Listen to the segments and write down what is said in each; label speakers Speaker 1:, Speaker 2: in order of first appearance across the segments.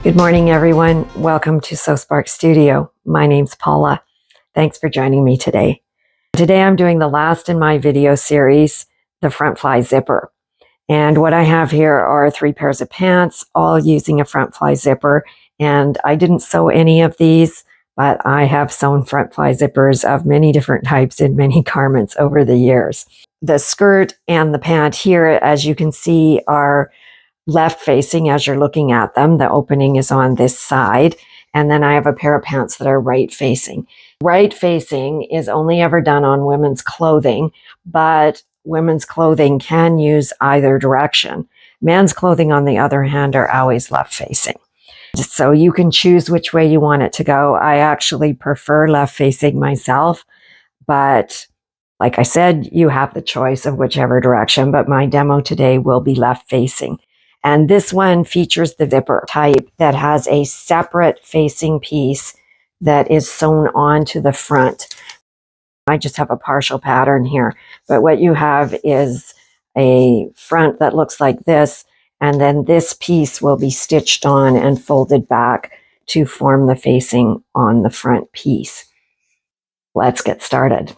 Speaker 1: Good morning, everyone. Welcome to Sew Spark Studio. My name's Paula. Thanks for joining me today. Today I'm doing the last in my video series, the front fly zipper. And what I have here are 3 pairs of pants, all using a front fly zipper. And I didn't sew any of these, but I have sewn front fly zippers of many different types in many garments over the years. The skirt and the pant here, as you can see, are left facing as you're looking at them. The opening is on this side. And then I have a pair of pants that are right facing. Right facing is only ever done on women's clothing, but women's clothing can use either direction. Men's clothing, on the other hand, are always left facing. So you can choose which way you want it to go. I actually prefer left facing myself, but like I said, you have the choice of whichever direction, but my demo today will be left facing. And this one features the zipper type that has a separate facing piece that is sewn onto the front. I just have a partial pattern here, but what you have is a front that looks like this, and then this piece will be stitched on and folded back to form the facing on the front piece. Let's get started.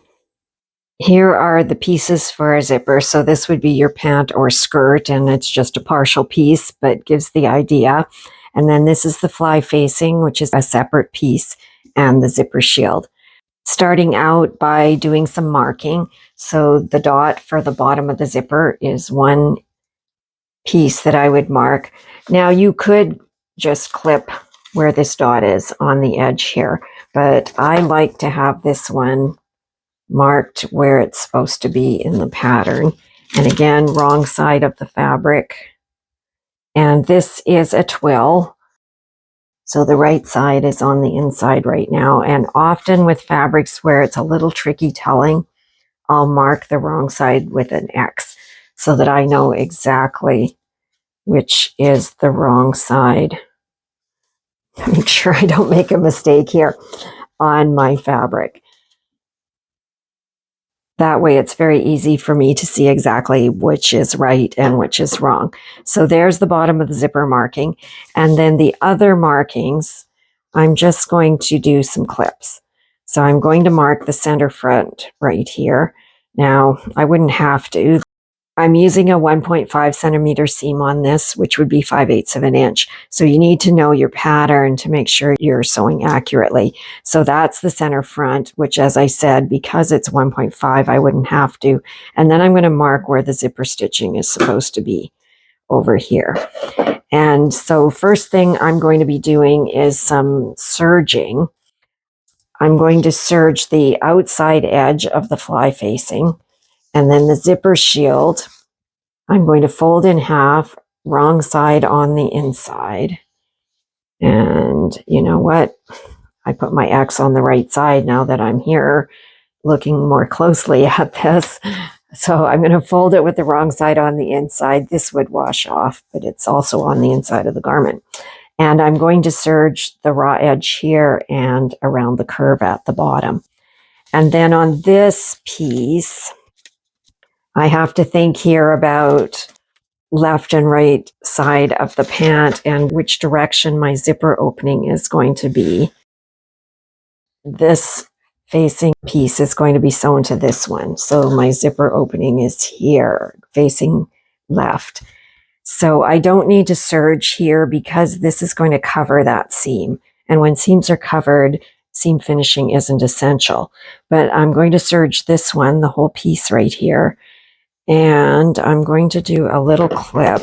Speaker 1: Here are the pieces for a zipper. So this would be your pant or skirt, and it's just a partial piece, but gives the idea. And then this is the fly facing, which is a separate piece, and the zipper shield. Starting out by doing some marking. So the dot for the bottom of the zipper is one piece that I would mark. Now you could just clip where this dot is on the edge here, but I like to have this one marked where it's supposed to be in the pattern. And again, wrong side of the fabric. And this is a twill. So the right side is on the inside right now. And often with fabrics where it's a little tricky telling, I'll mark the wrong side with an X so that I know exactly which is the wrong side. Make sure I don't make a mistake here on my fabric. That way it's very easy for me to see exactly which is right and which is wrong. So there's the bottom of the zipper marking. And then the other markings, I'm just going to do some clips. So I'm going to mark the center front right here. Now, I wouldn't have to. I'm using a 1.5 centimeter seam on this, which would be 5/8 of an inch. So you need to know your pattern to make sure you're sewing accurately. So that's the center front, which, as I said, because it's 1.5, I wouldn't have to. And then I'm going to mark where the zipper stitching is supposed to be over here. And so first thing I'm going to be doing is some serging. I'm going to serge the outside edge of the fly facing. And then the zipper shield, I'm going to fold in half, wrong side on the inside. And you know what? I put my X on the right side now that I'm here looking more closely at this. So I'm going to fold it with the wrong side on the inside. This would wash off, but it's also on the inside of the garment. And I'm going to serge the raw edge here and around the curve at the bottom. And then on this piece, I have to think here about left and right side of the pant and which direction my zipper opening is going to be. This facing piece is going to be sewn to this one. So my zipper opening is here, facing left. So I don't need to serge here because this is going to cover that seam. And when seams are covered, seam finishing isn't essential. But I'm going to serge this one, the whole piece right here. And I'm going to do a little clip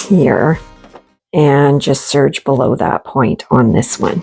Speaker 1: here and just serge below that point on this one.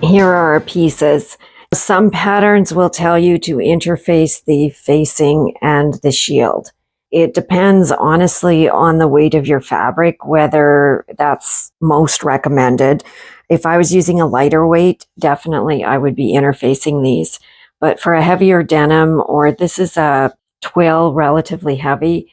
Speaker 1: Here are our pieces. Some patterns will tell you to interface the facing and the shield. It depends honestly on the weight of your fabric, whether that's most recommended. If I was using a lighter weight, definitely I would be interfacing these. But for a heavier denim, or this is a twill, relatively heavy,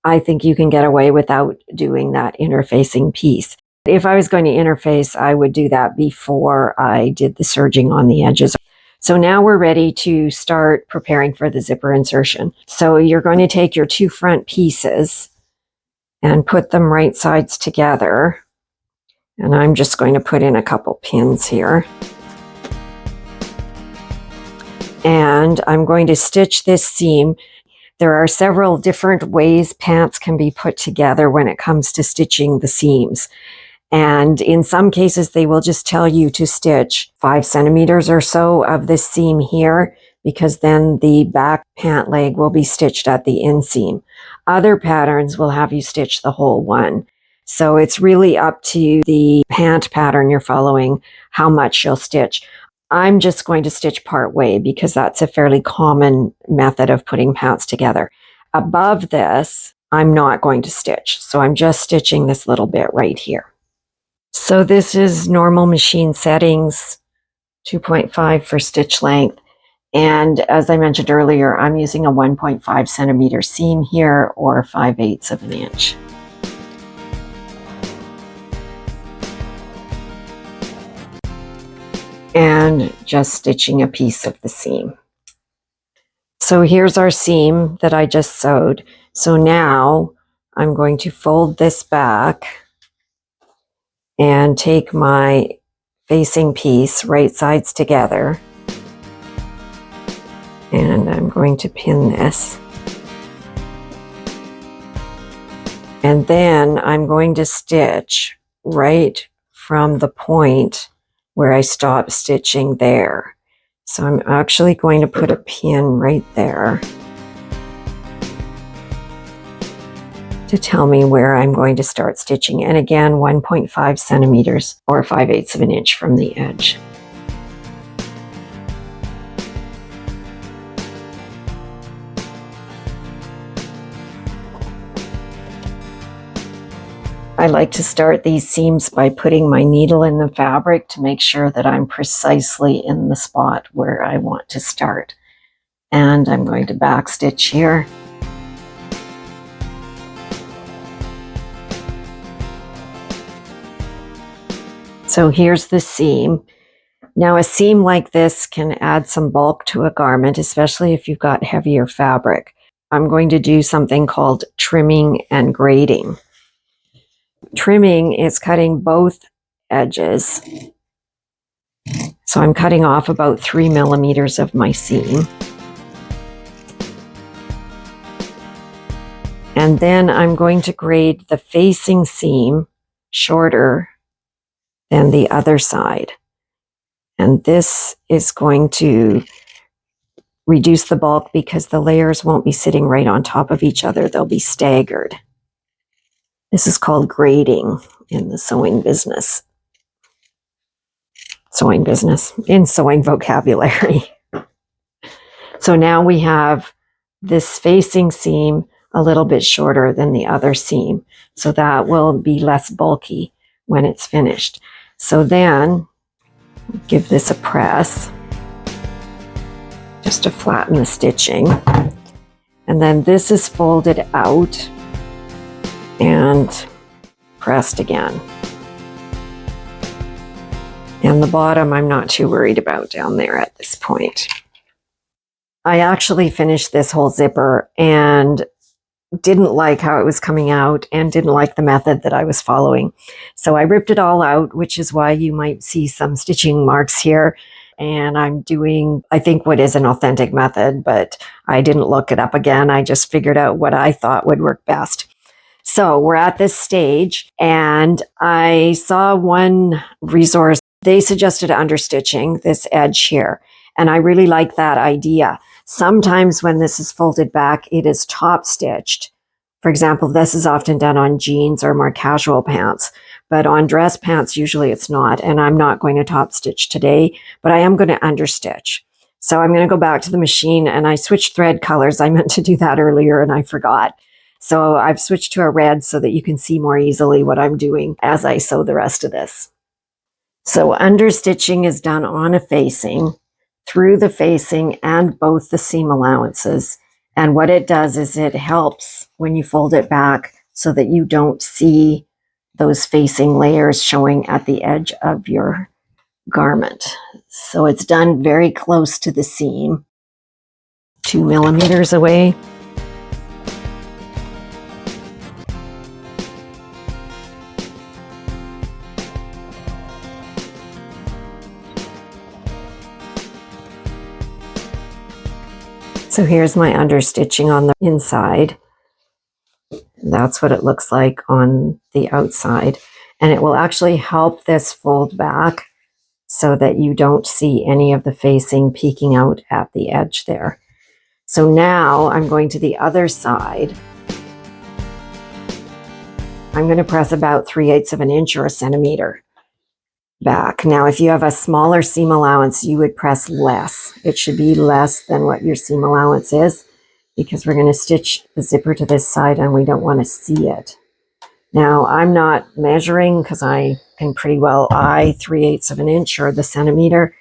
Speaker 1: I think you can get away without doing that interfacing piece. If I was going to interface, I would do that before I did the serging on the edges. So now we're ready to start preparing for the zipper insertion. So you're going to take your two front pieces and put them right sides together. And I'm just going to put in a couple pins here. And I'm going to stitch this seam. There are several different ways pants can be put together when it comes to stitching the seams. And in some cases, they will just tell you to stitch 5 centimeters or so of this seam here, because then the back pant leg will be stitched at the inseam. Other patterns will have you stitch the whole one. So it's really up to the pant pattern you're following, how much you'll stitch. I'm just going to stitch part way because that's a fairly common method of putting pants together. Above this, I'm not going to stitch. So I'm just stitching this little bit right here. So this is normal machine settings, 2.5 for stitch length. And as I mentioned earlier, I'm using a 1.5 centimeter seam here, or 5/8 of an inch. And just stitching a piece of the seam. So here's our seam that I just sewed. So now I'm going to fold this back and take my facing piece right sides together. And I'm going to pin this. And then I'm going to stitch right from the point where I stopped stitching there. So I'm actually going to put a pin right there to tell me where I'm going to start stitching. And again, 1.5 centimeters or 5/8 of an inch from the edge. I like to start these seams by putting my needle in the fabric to make sure that I'm precisely in the spot where I want to start. And I'm going to back stitch here. So here's the seam. Now a seam like this can add some bulk to a garment, especially if you've got heavier fabric. I'm going to do something called trimming and grading. Trimming is cutting both edges. So I'm cutting off about 3 millimeters of my seam. And then I'm going to grade the facing seam shorter than the other side. And this is going to reduce the bulk because the layers won't be sitting right on top of each other. They'll be staggered. This is called grading in the sewing business. In sewing vocabulary. So now we have this facing seam a little bit shorter than the other seam. So that will be less bulky when it's finished. So then give this a press just to flatten the stitching. And then this is folded out and pressed again. And the bottom I'm not too worried about down there at this point. I actually finished this whole zipper and didn't like how it was coming out and didn't like the method that I was following. So I ripped it all out, which is why you might see some stitching marks here. And I'm doing, I think, what is an authentic method, but I didn't look it up again. I just figured out what I thought would work best. So we're at this stage and I saw one resource. They suggested understitching this edge here. And I really like that idea. Sometimes when this is folded back, it is top stitched. For example, this is often done on jeans or more casual pants, but on dress pants, usually it's not. And I'm not going to top stitch today, but I am going to understitch. So I'm going to go back to the machine and I switched thread colors. I meant to do that earlier and I forgot. So I've switched to a red so that you can see more easily what I'm doing as I sew the rest of this. So understitching is done on a facing, through the facing and both the seam allowances. And what it does is it helps when you fold it back so that you don't see those facing layers showing at the edge of your garment. So it's done very close to the seam, 2 millimeters away. So here's my understitching on the inside. That's what it looks like on the outside. And it will actually help this fold back so that you don't see any of the facing peeking out at the edge there. So now I'm going to the other side. I'm going to press about 3/8 of an inch or a centimeter back. Now, if you have a smaller seam allowance, you would press less. It should be less than what your seam allowance is, because we're going to stitch the zipper to this side and we don't want to see it. Now, I'm not measuring because I can pretty well eye 3/8 of an inch or the centimeter,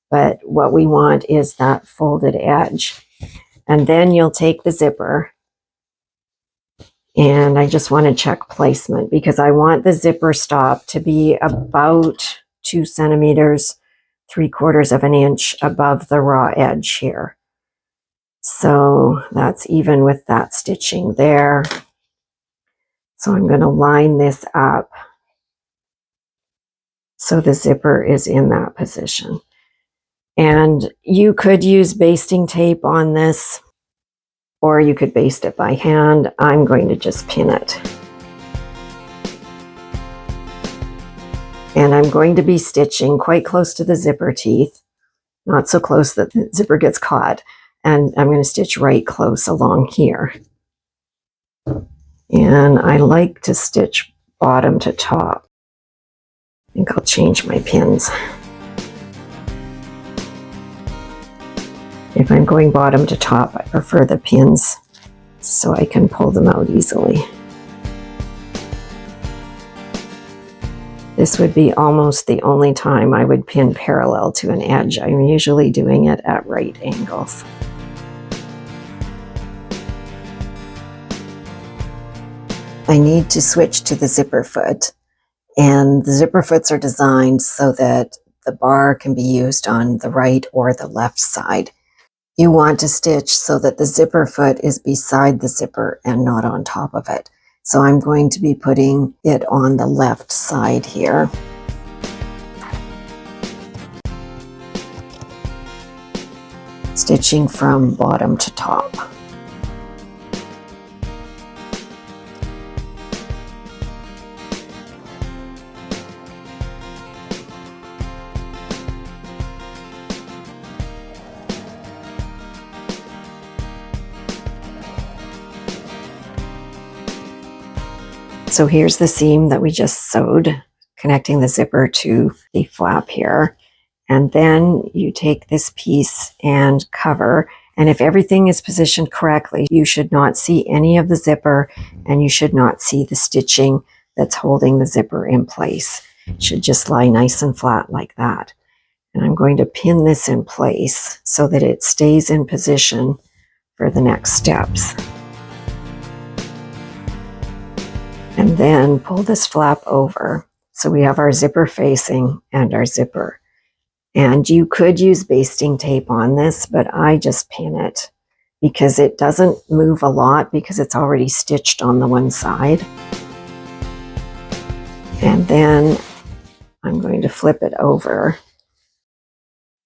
Speaker 1: but what we want is that folded edge. And then you'll take the zipper, and I just want to check placement because I want the zipper stop to be about 2 centimeters, 3/4 of an inch above the raw edge here. So that's even with that stitching there. So I'm going to line this up so the zipper is in that position. And you could use basting tape on this, or you could baste it by hand. I'm going to just pin it. And I'm going to be stitching quite close to the zipper teeth, not so close that the zipper gets caught. And I'm going to stitch right close along here. And I like to stitch bottom to top. I think I'll change my pins. If I'm going bottom to top, I prefer the pins so I can pull them out easily. This would be almost the only time I would pin parallel to an edge. I'm usually doing it at right angles. I need to switch to the zipper foot, and the zipper foots are designed so that the bar can be used on the right or the left side. You want to stitch so that the zipper foot is beside the zipper and not on top of it. So I'm going to be putting it on the left side here. Stitching from bottom to top. So here's the seam that we just sewed, connecting the zipper to the flap here. And then you take this piece and cover. And if everything is positioned correctly, you should not see any of the zipper, and you should not see the stitching that's holding the zipper in place. It should just lie nice and flat like that. And I'm going to pin this in place so that it stays in position for the next steps. And then pull this flap over. So we have our zipper facing and our zipper. And you could use basting tape on this, but I just pin it because it doesn't move a lot because it's already stitched on the one side. And then I'm going to flip it over.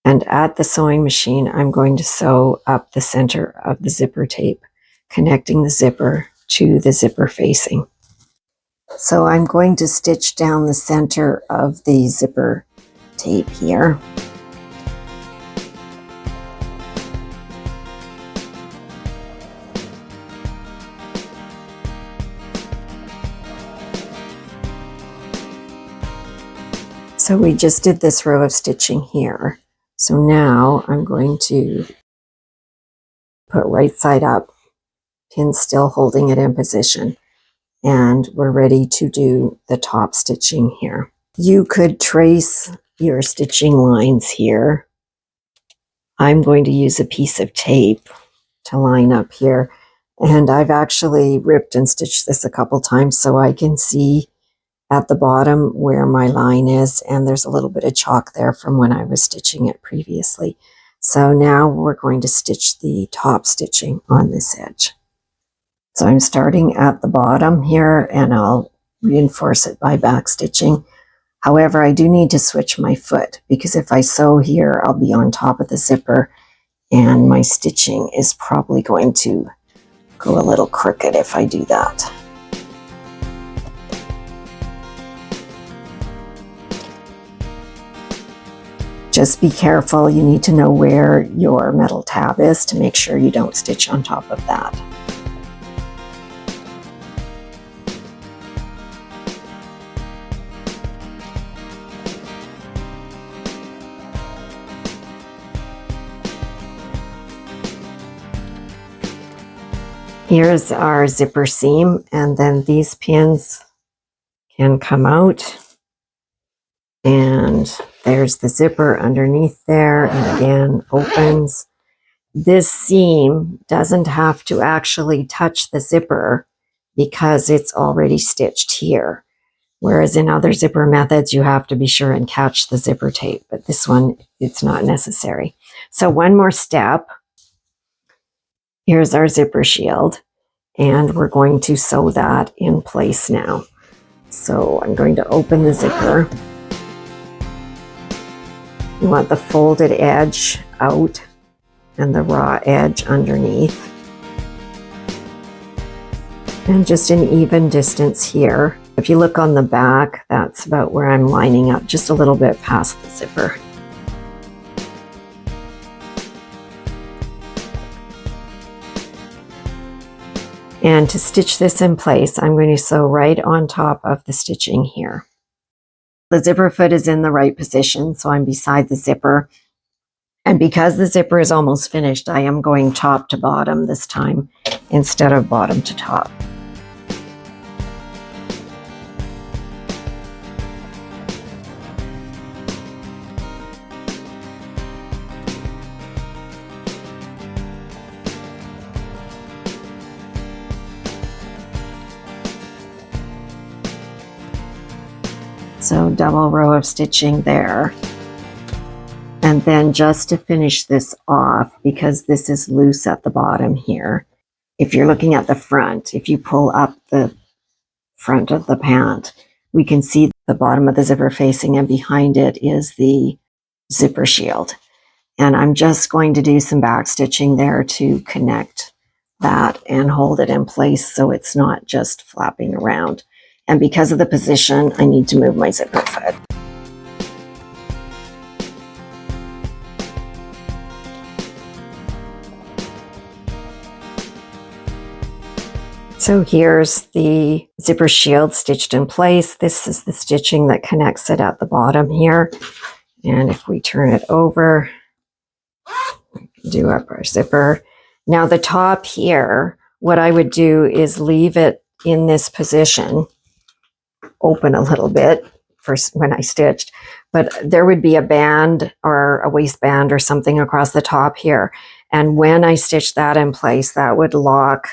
Speaker 1: And at the sewing machine, I'm going to sew up the center of the zipper tape, connecting the zipper to the zipper facing. So I'm going to stitch down the center of the zipper tape here. So we just did this row of stitching here. So now I'm going to put right side up, pin still holding it in position. And we're ready to do the top stitching here. You could trace your stitching lines here, I'm going to use a piece of tape to line up here. And I've actually ripped and stitched this a couple times so I can see at the bottom where my line is, and there's a little bit of chalk there from when I was stitching it previously. So now we're going to stitch the top stitching on this edge. So I'm starting at the bottom here, and I'll reinforce it by back stitching. However, I do need to switch my foot, because if I sew here, I'll be on top of the zipper, and my stitching is probably going to go a little crooked if I do that. Just be careful. You need to know where your metal tab is to make sure you don't stitch on top of that. Here's our zipper seam, and then these pins can come out, and there's the zipper underneath there, and again opens. This seam doesn't have to actually touch the zipper because it's already stitched here, whereas in other zipper methods you have to be sure and catch the zipper tape, but this one it's not necessary. So one more step. Here's our zipper shield, and we're going to sew that in place now. So I'm going to open the zipper. You want the folded edge out and the raw edge underneath. And just an even distance here. If you look on the back, that's about where I'm lining up, just a little bit past the zipper. And to stitch this in place, I'm going to sew right on top of the stitching here. The zipper foot is in the right position, so I'm beside the zipper. And because the zipper is almost finished, I am going top to bottom this time instead of bottom to top. So double row of stitching there. And then just to finish this off, because this is loose at the bottom here, if you're looking at the front, if you pull up the front of the pant, we can see the bottom of the zipper facing, and behind it is the zipper shield. And I'm just going to do some back stitching there to connect that and hold it in place so it's not just flapping around. And because of the position, I need to move my zipper foot. So here's the zipper shield stitched in place. This is the stitching that connects it at the bottom here. And if we turn it over, we can do up our zipper. Now the top here, what I would do is leave it in this position, open a little bit first when I stitched, but there would be a band or a waistband or something across the top here. And when I stitched that in place, that would lock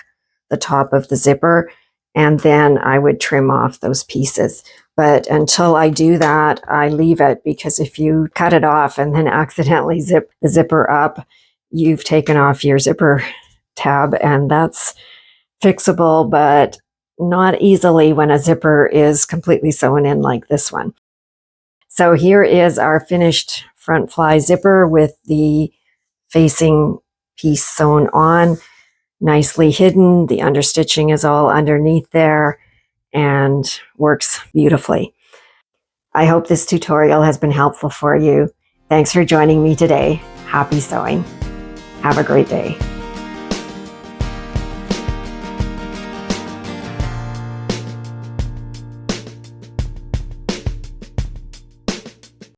Speaker 1: the top of the zipper, and then I would trim off those pieces. But until I do that, I leave it, because if you cut it off and then accidentally zip the zipper up, you've taken off your zipper tab, and that's fixable, but not easily when a zipper is completely sewn in like this one. So here is our finished front fly zipper with the facing piece sewn on, nicely hidden. The understitching is all underneath there and works beautifully. I hope this tutorial has been helpful for you. Thanks for joining me today. Happy sewing. Have a great day.